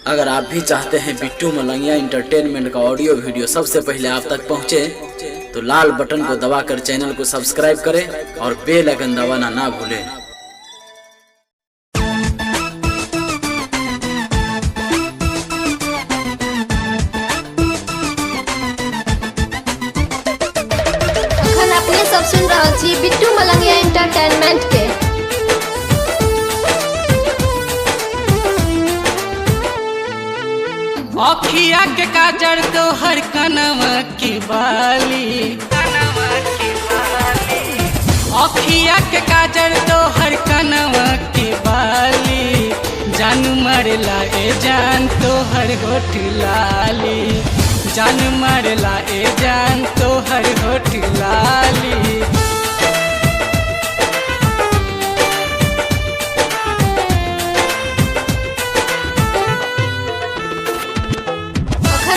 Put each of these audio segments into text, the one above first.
अगर आप भी चाहते हैं बिट्टू मलंगिया इंटरटेनमेंट का ऑडियो वीडियो सबसे पहले आप तक पहुंचे, तो लाल बटन को दबाकर चैनल को सब्सक्राइब करें और बेल आइकन दबाना ना भूलें। अपने सब सुन रहा छी बिट्टू मलंगिया एंटरटेनमेंट के। अखिया के काजर तोहर कनवा की बाली, अखिया के काजर तोहर कनवा की बाली, जान मरला ए जान तोहर होठ लाली, जान मरला ए जान तोहर होठ लाली।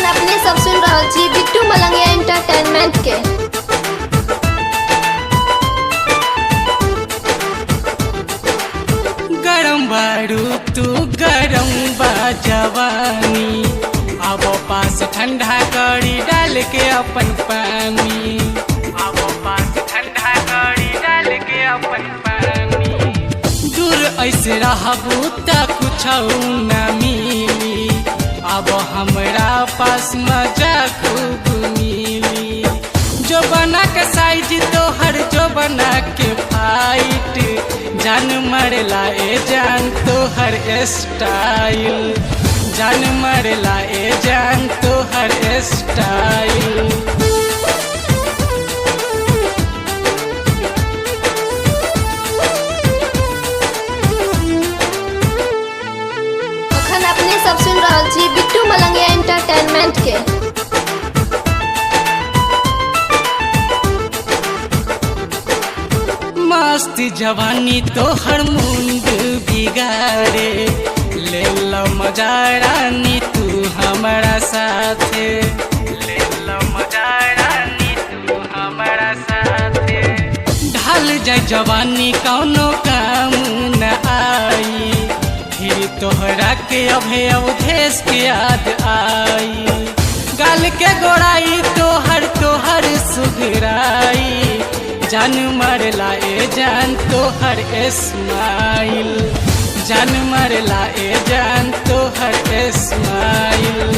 अपने सब सुन रहा छी बिट्टू मलंगिया एंटरटेनमेंट के। गरम बारू तू गरम बा जवानी, अब पास ठंडा करी डाल के अपन पानी, अब पास ठंडा करी डाल के अपन पानी। दूर ऐसे रहबू त कुछ न मिली, अब हमरा पास मजा खूब मिली। जो बना के साइज तोहर जो बना के फाइट, जान मरला ए जान तोहर स्टाइल, जान मरला ए जान तोहर स्टाइल। अपने सब सुन रहा छी बिट्टू मलंगिया एंटरटेनमेंट के। मस्त जवानी तोहर मुंड बिगाड़े, ले लो मजा रानी तू हमारा साथे, ले लो मजा रानी तू हमारा साथे। ढल जाए जवानी कौनो काम न आई, फिर तोहरा के अभे अवधेश के याद आई। गाल के गोराई तोहर तोहर सुघराई, जान मरला ए जान तोहर स्माइल, जान मरला ए जान तोहर स्माइल।